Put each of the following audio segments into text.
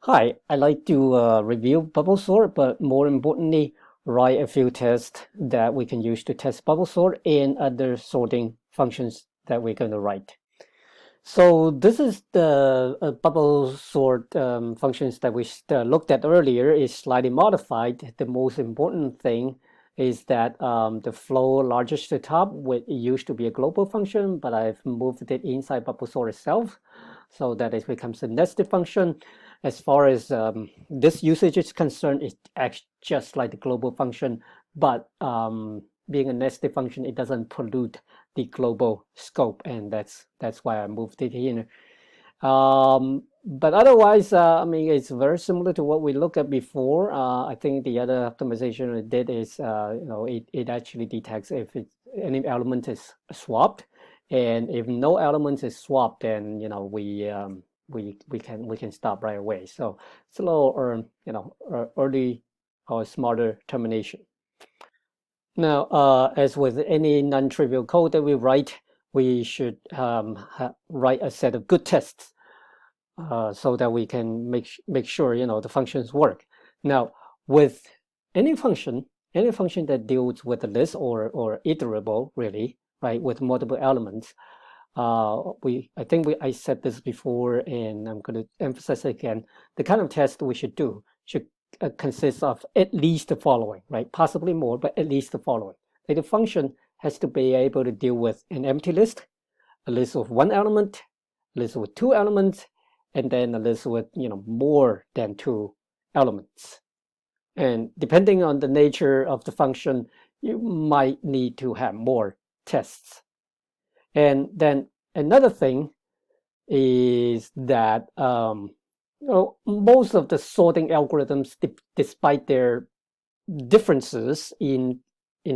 Hi, I'd like to review bubble sort, but more importantly, write a few tests that we can use to test bubble sort and other sorting functions that we're going to write. So this is the bubble sort functions that we looked at earlier is slightly modified. The most important thing is that the flow largest to top, it used to be a global function, but I've moved it inside bubble sort itself so that it becomes a nested function. As far as this usage is concerned, it acts just like the global function, but being a nested function, it doesn't pollute the global scope, and that's why I moved it here. But otherwise, I mean, it's very similar to what we looked at before. I think the other optimization it did is, it actually detects if any element is swapped, and if no element is swapped, then we can stop right away. So it's a little, early or smarter termination. Now, as with any non-trivial code that we write, we should write a set of good tests so that we can make sure the functions work. Now, with any function, that deals with a list or iterable, really, right, with multiple elements, I said this before, and I'm going to emphasize it again. The kind of test we should do should consist of at least the following, right? Possibly more, but at least the following. Like the function has to be able to deal with an empty list, a list of one element, a list with two elements, and then a list with more than two elements. And depending on the nature of the function, you might need to have more tests. And then another thing is that most of the sorting algorithms, despite their differences in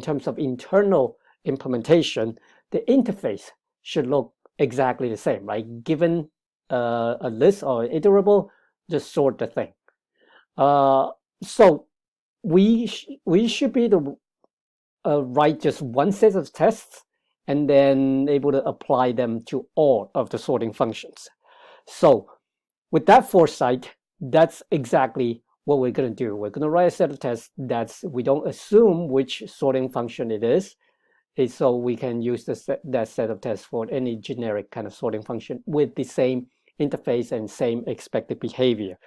terms of internal implementation, the interface should look exactly the same, right? Given a list or iterable, just sort the thing. So we should be able to write just one set of tests and then able to apply them to all of the sorting functions. So with that foresight, that's exactly what we're going to do. We're going to write a set of tests we don't assume which sorting function it is. So we can use that set of tests for any generic kind of sorting function with the same interface and same expected behavior.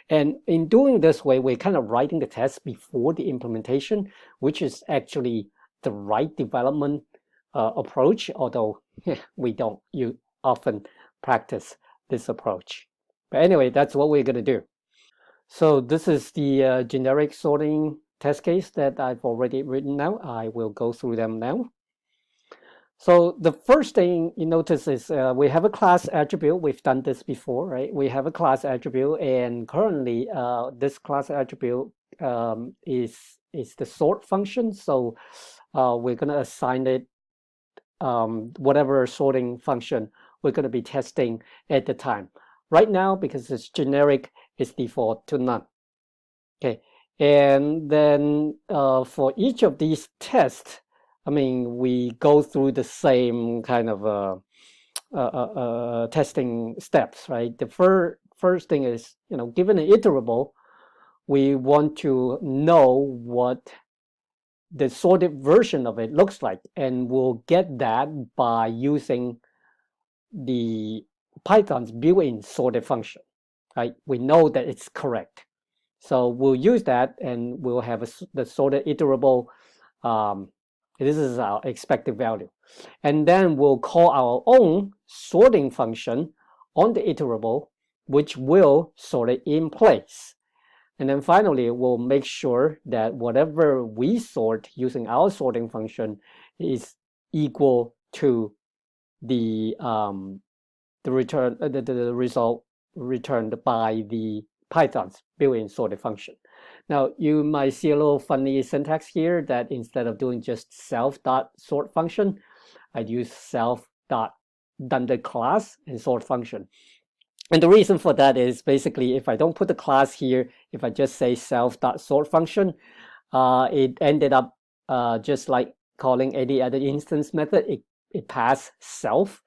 And in doing this way, we're kind of writing the test before the implementation, which is actually the right development approach, although we don't often practice this approach. But anyway, that's what we're going to do. So this is the generic sorting test case that I've already written now. I will go through them now. So the first thing you notice is we have a class attribute. We've done this before, right? We have a class attribute, and currently this class attribute is the sort function. So we're going to assign it whatever sorting function we're going to be testing at the time. Right now, because it's generic, it's default to none. Okay, and then for each of these tests, I mean, we go through the same kind of testing steps, right? The first thing is, given an iterable, we want to know what the sorted version of it looks like, and we'll get that by using the Python's built-in sorted function, right? We know that it's correct. So we'll use that and we'll have the sorted iterable. This is our expected value. And then we'll call our own sorting function on the iterable, which will sort it in place. And then finally, we'll make sure that whatever we sort using our sorting function is equal to the the result returned by the Python's built-in sorted function. Now you might see a little funny syntax here that instead of doing just self.sort function, I'd use self.dunder class and sort function. And the reason for that is basically if I don't put the class here, if I just say self.sort function, it ended up just like calling any other instance method. It passed self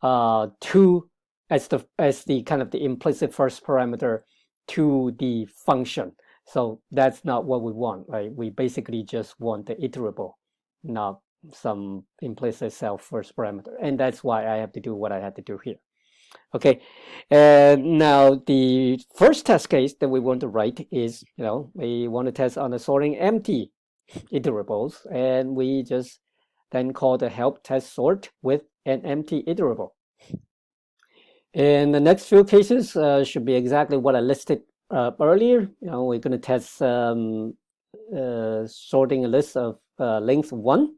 to as the kind of the implicit first parameter to the function. So that's not what we want, right? We basically just want the iterable, not some implicit self first parameter. And that's why I have to do what I had to do here. Okay, and now the first test case that we want to write is, we want to test on the sorting empty iterables, and we just then call the help test sort with an empty iterable. And the next few cases should be exactly what I listed earlier. We're going to test sorting a list of length 1,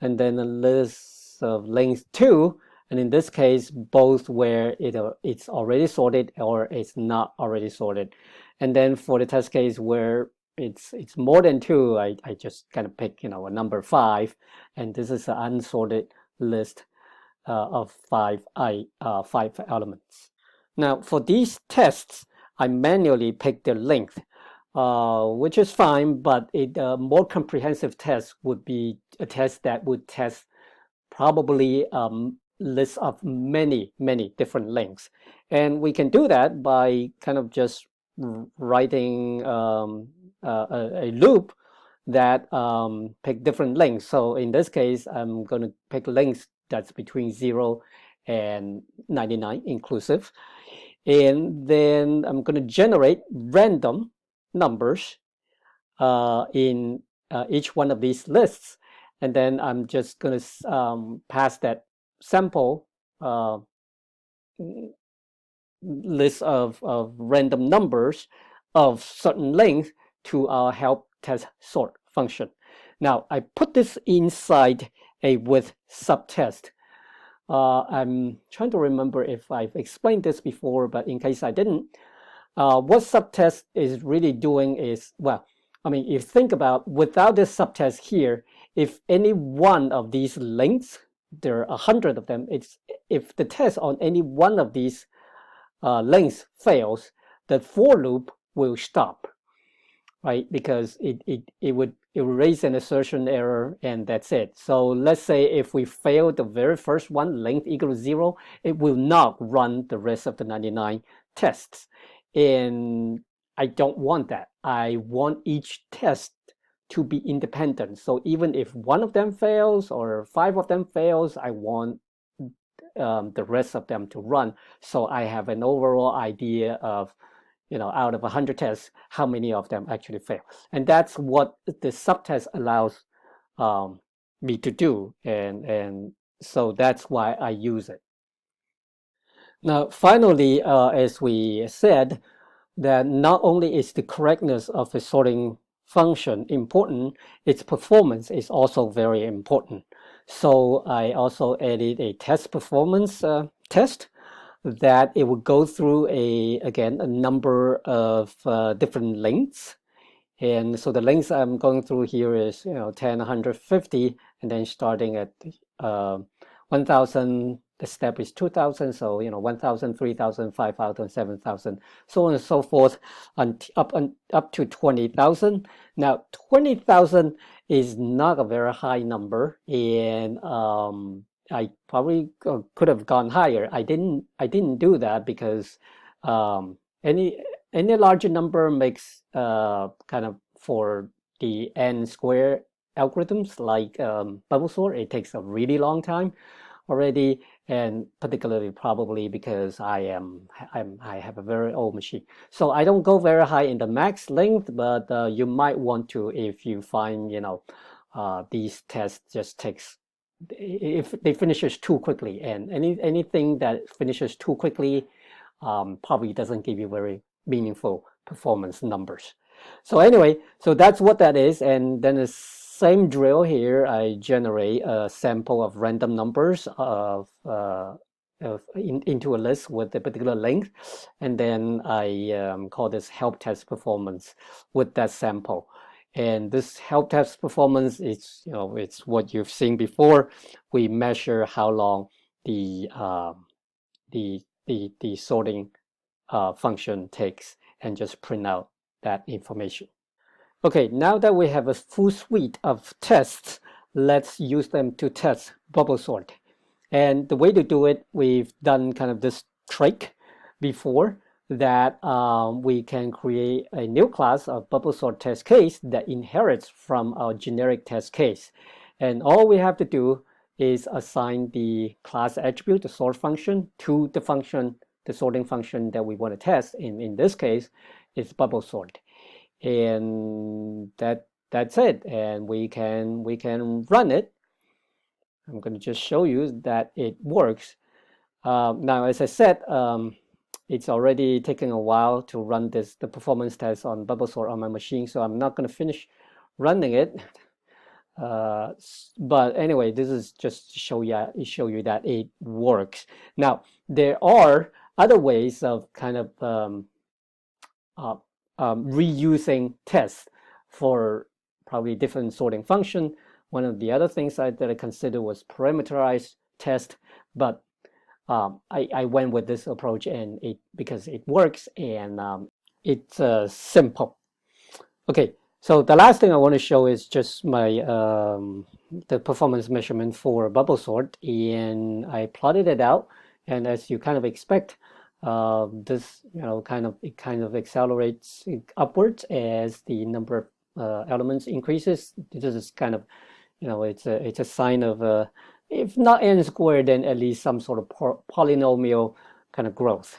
and then a list of length 2, and in this case both where it's already sorted or it's not already sorted. And then for the test case where it's more than 2, I just kind of pick a number 5, and this is an unsorted list of 5 elements. Now for these tests I manually pick their length, which is fine, but a more comprehensive test would be a test that would test probably lists of many different lengths, and we can do that by kind of just writing a loop that pick different lengths. So in this case I'm going to pick lengths that's between 0 and 99 inclusive, and then I'm going to generate random numbers in each one of these lists, and then I'm just going to pass that sample list of random numbers of certain length to our help test sort function. Now I put this inside a with subtest. I'm trying to remember if I've explained this before, but in case I didn't, what subtest is really doing is, well, I mean, if you think about without this subtest here, if any one of these lengths, there are 100 of them, if the test on any one of these lengths fails, the for loop will stop, right? Because it would raise an assertion error, and that's it. So let's say if we fail the very first one, length equals 0, it will not run the rest of the 99 tests. And I don't want that. I want each test to be independent. So even if one of them fails or 5 of them fails, I want the rest of them to run. So I have an overall idea of, out of 100 tests, how many of them actually fail. And that's what the subtest allows me to do. And so that's why I use it. Now, finally, as we said, that not only is the correctness of a sorting function important, its performance is also very important. So I also added a test performance test that it would go through again a number of different lengths. And so the lengths I'm going through here is 10, 150, and then starting at 1000, the step is 2000, so 1000, 3000, 5000, 7000, so on and so forth, up to 20,000. Now 20,000 is not a very high number, and I probably could have gone higher. I didn't do that because any larger number makes kind of, for the n square algorithms like bubble sort, it takes a really long time already, and particularly probably because I have a very old machine. So I don't go very high in the max length, but you might want to if you find these tests just takes, if they finishes too quickly, and anything that finishes too quickly probably doesn't give you very meaningful performance numbers. So anyway, so that's what that is. And then the same drill here, I generate a sample of random numbers into a list with a particular length, and then I call this help test performance with that sample. And this help test performance is, it's what you've seen before. We measure how long the sorting function takes, and just print out that information. Okay, now that we have a full suite of tests, let's use them to test bubble sort. And the way to do it, we've done kind of this trick before. that we can create a new class of bubble sort test case that inherits from our generic test case. And all we have to do is assign the class attribute, the sort function, to the function, the sorting function that we want to test. In this case, it's bubble sort. And that's it. And we can run it. I'm going to just show you that it works. Now, as I said, it's already taken a while to run the performance test on bubble sort on my machine, so I'm not going to finish running it. But anyway, this is just to show you that it works. Now, there are other ways of kind of reusing tests for probably different sorting function. One of the other things that I considered was parameterized test, but I went with this approach and because it works and it's simple. Okay, so the last thing I want to show is just my the performance measurement for bubble sort, and I plotted it out, and as you kind of expect, this it kind of accelerates upwards as the number of elements increases. This is kind of it's a sign of if not n squared, then at least some sort of polynomial kind of growth.